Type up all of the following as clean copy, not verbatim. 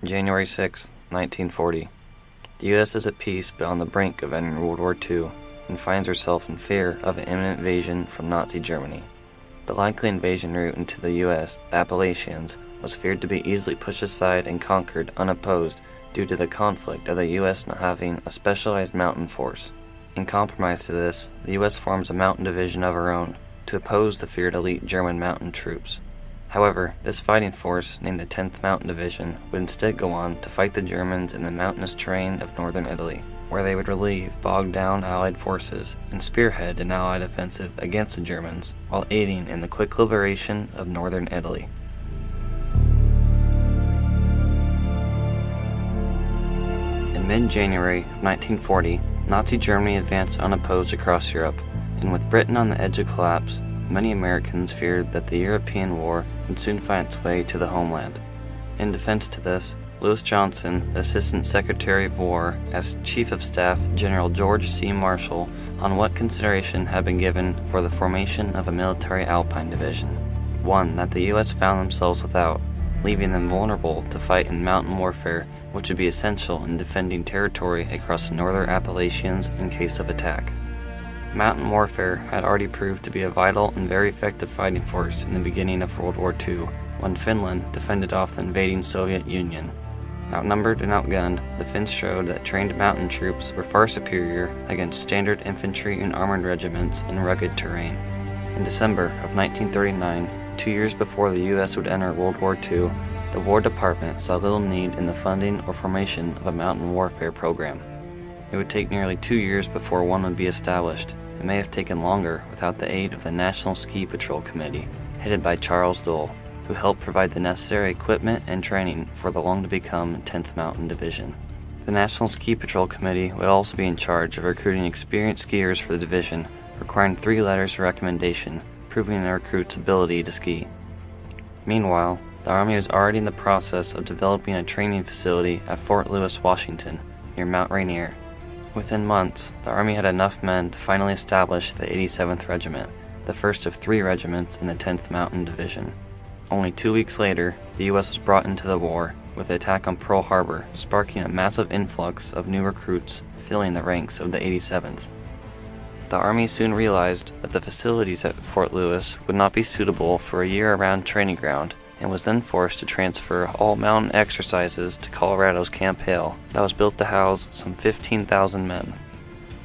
January 6, 1940. The U.S. is at peace but on the brink of entering World War II and finds herself in fear of an imminent invasion from Nazi Germany. The likely invasion route into the U.S., the Appalachians, was feared to be easily pushed aside and conquered unopposed due to the conflict of the U.S. not having a specialized mountain force. In compromise to this, the U.S. forms a mountain division of her own to oppose the feared elite German mountain troops. However, this fighting force, named the 10th Mountain Division, would instead go on to fight the Germans in the mountainous terrain of northern Italy, where they would relieve bogged-down Allied forces and spearhead an Allied offensive against the Germans while aiding in the quick liberation of northern Italy. In mid-January of 1940, Nazi Germany advanced unopposed across Europe, and with Britain on the edge of collapse, many Americans feared that the European war would soon find its way to the homeland. In defense to this, Lewis Johnson, the Assistant Secretary of War, asked Chief of Staff General George C. Marshall on what consideration had been given for the formation of a military Alpine division, one that the U.S. found themselves without, leaving them vulnerable to fight in mountain warfare, which would be essential in defending territory across the northern Appalachians in case of attack. Mountain warfare had already proved to be a vital and very effective fighting force in the beginning of World War II, when Finland defended off the invading Soviet Union. Outnumbered and outgunned, the Finns showed that trained mountain troops were far superior against standard infantry and armored regiments in rugged terrain. In December of 1939, 2 years before the U.S. would enter World War II, the War Department saw little need in the funding or formation of a mountain warfare program. It would take nearly 2 years before one would be established. It may have taken longer without the aid of the National Ski Patrol Committee, headed by Charles Dole, who helped provide the necessary equipment and training for the long-to-become 10th Mountain Division. The National Ski Patrol Committee would also be in charge of recruiting experienced skiers for the division, requiring 3 letters of recommendation, proving a recruit's ability to ski. Meanwhile, the Army was already in the process of developing a training facility at Fort Lewis, Washington, near Mount Rainier. Within months, the Army had enough men to finally establish the 87th Regiment, the first of 3 regiments in the 10th Mountain Division. Only 2 weeks later, the U.S. was brought into the war, with the attack on Pearl Harbor sparking a massive influx of new recruits filling the ranks of the 87th. The Army soon realized that the facilities at Fort Lewis would not be suitable for a year-round training ground, and was then forced to transfer all mountain exercises to Colorado's Camp Hale that was built to house some 15,000 men.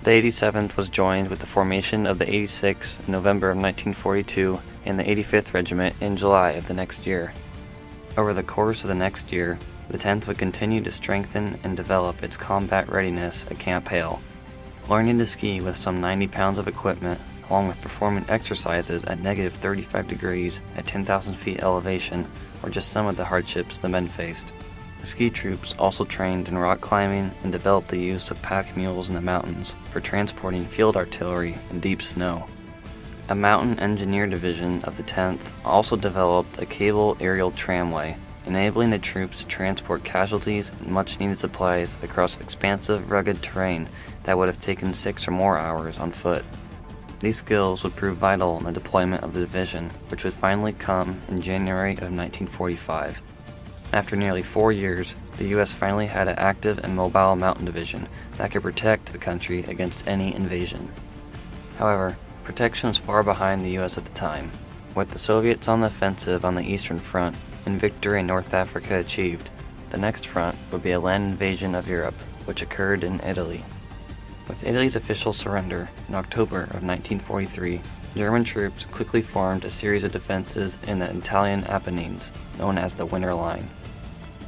The 87th was joined with the formation of the 86th in November of 1942 and the 85th Regiment in July of the next year. Over the course of the next year, the 10th would continue to strengthen and develop its combat readiness at Camp Hale, learning to ski with some 90 pounds of equipment, along with performing exercises at negative 35 degrees at 10,000 feet elevation, were just some of the hardships the men faced. The ski troops also trained in rock climbing and developed the use of pack mules in the mountains for transporting field artillery in deep snow. A mountain engineer division of the 10th also developed a cable aerial tramway, enabling the troops to transport casualties and much-needed supplies across expansive, rugged terrain that would have taken 6 or more hours on foot. These skills would prove vital in the deployment of the division, which would finally come in January of 1945. After nearly 4 years, the U.S. finally had an active and mobile mountain division that could protect the country against any invasion. However, protection was far behind the U.S. at the time. With the Soviets on the offensive on the Eastern Front and victory in North Africa achieved, the next front would be a land invasion of Europe, which occurred in Italy. With Italy's official surrender in October of 1943, German troops quickly formed a series of defenses in the Italian Apennines, known as the Winter Line.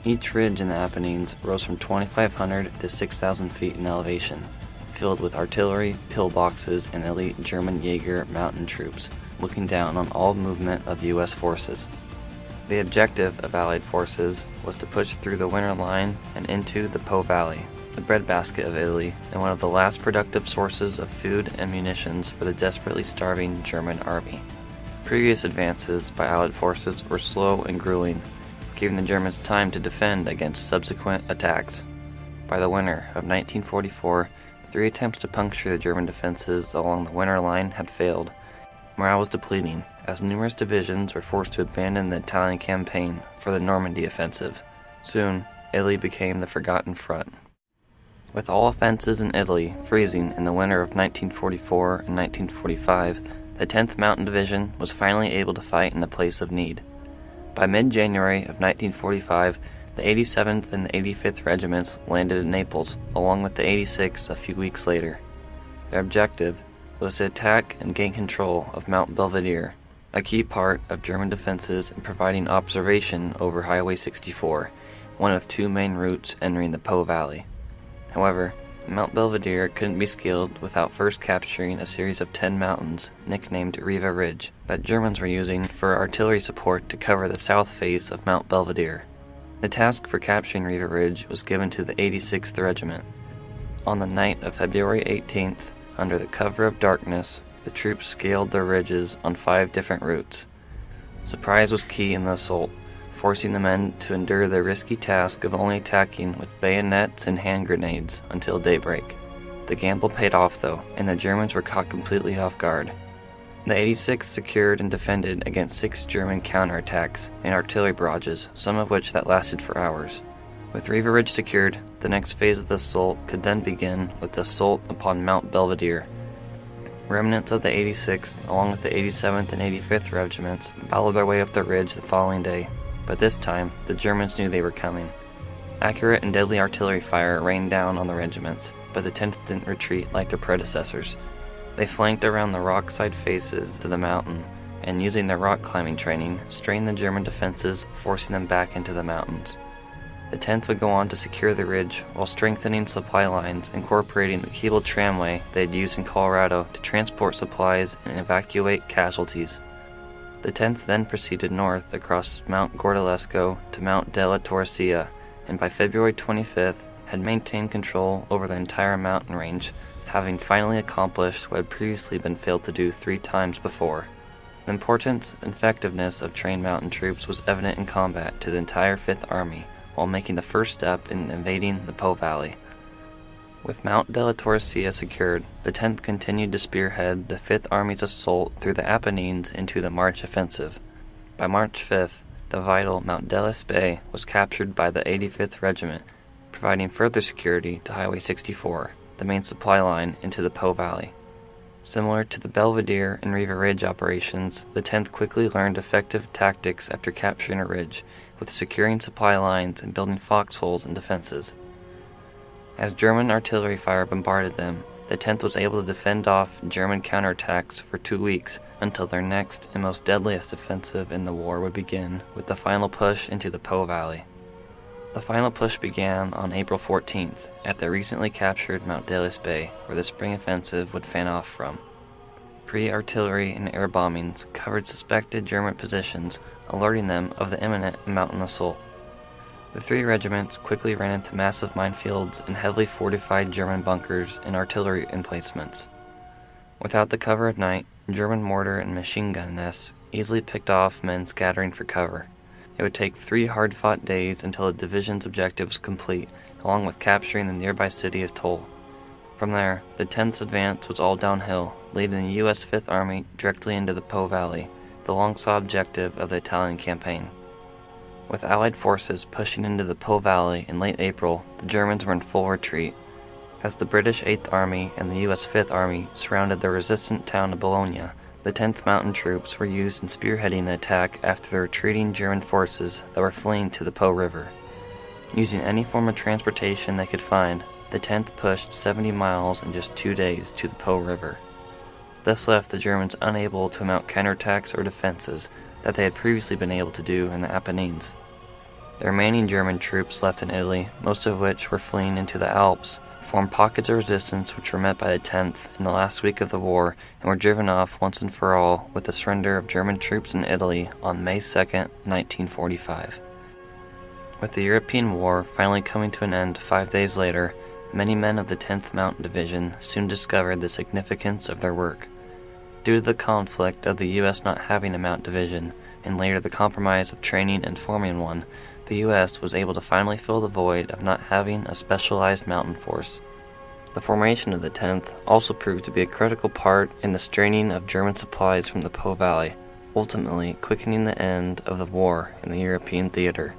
Each ridge in the Apennines rose from 2,500 to 6,000 feet in elevation, filled with artillery, pillboxes, and elite German Jaeger mountain troops, looking down on all movement of U.S. forces. The objective of Allied forces was to push through the Winter Line and into the Po Valley, the breadbasket of Italy, and one of the last productive sources of food and munitions for the desperately starving German army. Previous advances by Allied forces were slow and grueling, giving the Germans time to defend against subsequent attacks. By the winter of 1944, 3 attempts to puncture the German defenses along the Winter Line had failed. Morale was depleting, as numerous divisions were forced to abandon the Italian campaign for the Normandy offensive. Soon, Italy became the forgotten front. With all offenses in Italy freezing in the winter of 1944 and 1945, the 10th Mountain Division was finally able to fight in a place of need. By mid-January of 1945, the 87th and the 85th Regiments landed in Naples, along with the 86th a few weeks later. Their objective was to attack and gain control of Mount Belvedere, a key part of German defenses in providing observation over Highway 64, one of two main routes entering the Po Valley. However, Mount Belvedere couldn't be scaled without first capturing a series of 10 mountains, nicknamed Riva Ridge, that Germans were using for artillery support to cover the south face of Mount Belvedere. The task for capturing Riva Ridge was given to the 86th Regiment. On the night of February 18th, under the cover of darkness, the troops scaled their ridges on 5 different routes. Surprise was key in the assault, forcing the men to endure the risky task of only attacking with bayonets and hand grenades until daybreak. The gamble paid off though, and the Germans were caught completely off guard. The 86th secured and defended against 6 German counterattacks and artillery barrages, some of which that lasted for hours. With Riva Ridge secured, the next phase of the assault could then begin with the assault upon Mount Belvedere. Remnants of the 86th, along with the 87th and 85th Regiments, battled their way up the ridge the following day, but this time, the Germans knew they were coming. Accurate and deadly artillery fire rained down on the regiments, but the 10th didn't retreat like their predecessors. They flanked around the rock-side faces to the mountain, and using their rock climbing training, strained the German defenses, forcing them back into the mountains. The 10th would go on to secure the ridge while strengthening supply lines, incorporating the cable tramway they'd used in Colorado to transport supplies and evacuate casualties. The 10th then proceeded north across Mount Gordalesco to Mount della Torcia, and by February 25th had maintained control over the entire mountain range, having finally accomplished what had previously been failed to do 3 times before. The importance and effectiveness of trained mountain troops was evident in combat to the entire 5th Army, while making the first step in invading the Po Valley. With Mount della Torcia secured, the 10th continued to spearhead the 5th Army's assault through the Apennines into the March offensive. By March 5th, the vital Mount delle Spey was captured by the 85th Regiment, providing further security to Highway 64, the main supply line into the Po Valley. Similar to the Belvedere and Riva Ridge operations, the 10th quickly learned effective tactics after capturing a ridge, with securing supply lines and building foxholes and defenses. As German artillery fire bombarded them, the 10th was able to defend off German counterattacks for 2 weeks until their next and most deadliest offensive in the war would begin with the final push into the Po Valley. The final push began on April 14th at the recently captured Mount delle Spey, where the spring offensive would fan off from. Pre-artillery and air bombings covered suspected German positions, alerting them of the imminent mountain assault. The 3 regiments quickly ran into massive minefields and heavily fortified German bunkers and artillery emplacements. Without the cover of night, German mortar and machine gun nests easily picked off men scattering for cover. It would take 3 hard-fought days until the division's objective was complete, along with capturing the nearby city of Toul. From there, the 10th's advance was all downhill, leading the U.S. 5th Army directly into the Po Valley, the long-sought objective of the Italian campaign. With Allied forces pushing into the Po Valley in late April, the Germans were in full retreat. As the British 8th Army and the U.S. 5th Army surrounded the resistant town of Bologna, the 10th Mountain Troops were used in spearheading the attack after the retreating German forces that were fleeing to the Po River. Using any form of transportation they could find, the 10th pushed 70 miles in just 2 days to the Po River. This left the Germans unable to mount counterattacks or defenses that they had previously been able to do in the Apennines. The remaining German troops left in Italy, most of which were fleeing into the Alps, formed pockets of resistance which were met by the 10th in the last week of the war and were driven off once and for all with the surrender of German troops in Italy on May 2, 1945. With the European War finally coming to an end 5 days later, many men of the 10th Mountain Division soon discovered the significance of their work. Due to the conflict of the U.S. not having a Mountain Division, and later the compromise of training and forming one, the U.S. was able to finally fill the void of not having a specialized mountain force. The formation of the 10th also proved to be a critical part in the straining of German supplies from the Po Valley, ultimately quickening the end of the war in the European theater.